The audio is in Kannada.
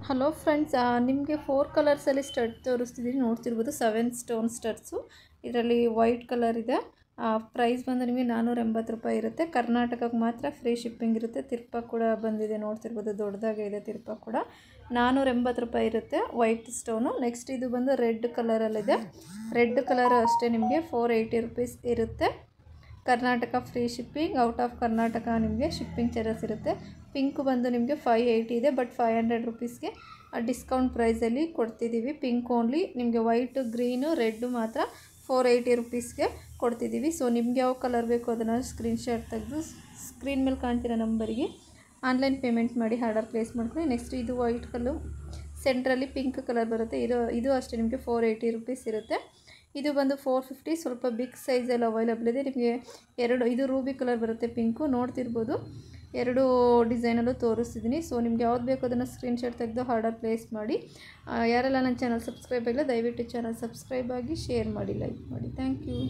ಹಲೋ ಫ್ರೆಂಡ್ಸ್, ನಿಮಗೆ 4 ಕಲರ್ಸಲ್ಲಿ ಸ್ಟಡ್ ತೋರಿಸ್ತಿದ್ದೀನಿ. ನೋಡ್ತಿರ್ಬೋದು 7 ಸ್ಟೋನ್ ಸ್ಟಡ್ಸು. ಇದರಲ್ಲಿ ವೈಟ್ ಕಲರ್ ಇದೆ. ಪ್ರೈಸ್ ಬಂದು ನಿಮಗೆ 480 ರೂಪಾಯಿ ಇರುತ್ತೆ. ಕರ್ನಾಟಕಕ್ಕೆ ಮಾತ್ರ ಫ್ರೀ ಶಿಪ್ಪಿಂಗ್ ಇರುತ್ತೆ. ತಿರ್ಪ ಕೂಡ ಬಂದಿದೆ, ನೋಡ್ತಿರ್ಬೋದು ದೊಡ್ಡದಾಗೆ ಇದೆ ತಿರ್ಪ ಕೂಡ. 480 ರೂಪಾಯಿ ಇರುತ್ತೆ ವೈಟ್ ಸ್ಟೋನು. ನೆಕ್ಸ್ಟ್ ಇದು ಬಂದು ರೆಡ್ ಕಲರಲ್ಲಿದೆ. ರೆಡ್ ಕಲರ್ ಅಷ್ಟೇ ನಿಮಗೆ 480 ರುಪೀಸ್ ಇರುತ್ತೆ. Karnataka free shipping, out of Karnataka ನಿಮಗೆ ಶಿಪ್ಪಿಂಗ್ ಚಾರ್ಜಸ್ ಇರುತ್ತೆ. ಪಿಂಕ್ ಬಂದು ನಿಮಗೆ 580 ಇದೆ, ಬಟ್ 500 ರುಪೀಸ್ಗೆ ಡಿಸ್ಕೌಂಟ್ ಪ್ರೈಸಲ್ಲಿ ಕೊಡ್ತಿದ್ದೀವಿ. Pink only. ನಿಮಗೆ ವೈಟು, ಗ್ರೀನು, ರೆಡ್ಡು ಮಾತ್ರ 480 ರುಪೀಸ್ಗೆ ಕೊಡ್ತಿದ್ದೀವಿ. ಸೊ ನಿಮ್ಗೆ ಯಾವ ಕಲರ್ ಬೇಕು ಅದನ್ನು ಸ್ಕ್ರೀನ್ಶಾಟ್ ತೆಗೆದು ಸ್ಕ್ರೀನ್ ಮೇಲೆ ಕಾಣ್ತಿರೋ ನಂಬರಿಗೆ ಆನ್ಲೈನ್ ಪೇಮೆಂಟ್ ಮಾಡಿ ಆರ್ಡರ್ ಪ್ಲೇಸ್ ಮಾಡ್ಕೊಳ್ಳಿ. ನೆಕ್ಸ್ಟ್ ಇದು ವೈಟ್ ಕಲ್ಲು, ಸೆಂಟ್ರಲ್ಲಿ ಪಿಂಕ್ ಕಲರ್ ಬರುತ್ತೆ. ಇದು ಅಷ್ಟೇ ನಿಮಗೆ 480 ರುಪೀಸ್ ಇರುತ್ತೆ. ಇದು ಬಂದು 450, ಸ್ವಲ್ಪ ಬಿಗ್ ಸೈಜಲ್ಲಿ ಅವೈಲಬಲ್ ಇದೆ ನಿಮಗೆ. ಇದು ರೂಬಿ ಕಲರ್ ಬರುತ್ತೆ, ಪಿಂಕು. ನೋಡ್ತಿರ್ಬೋದು 2 ಡಿಸೈನಲ್ಲೂ ತೋರಿಸ್ತಿದ್ದೀನಿ. ಸೊ ನಿಮ್ಗೆ ಯಾವ್ದು ಬೇಕು ಅದನ್ನು ಸ್ಕ್ರೀನ್ಶಾಟ್ ತೆಗೆದು ಆರ್ಡರ್ ಪ್ಲೇಸ್ ಮಾಡಿ. ಯಾರೆಲ್ಲ ನನ್ನ ಚಾನಲ್ ಸಬ್ಸ್ಕ್ರೈಬ್ ಆಗಿಲ್ಲ ದಯವಿಟ್ಟು ಚಾನಲ್ ಸಬ್ಸ್ಕ್ರೈಬ್ ಆಗಿ, ಶೇರ್ ಮಾಡಿ, ಲೈಕ್ ಮಾಡಿ. Thank you.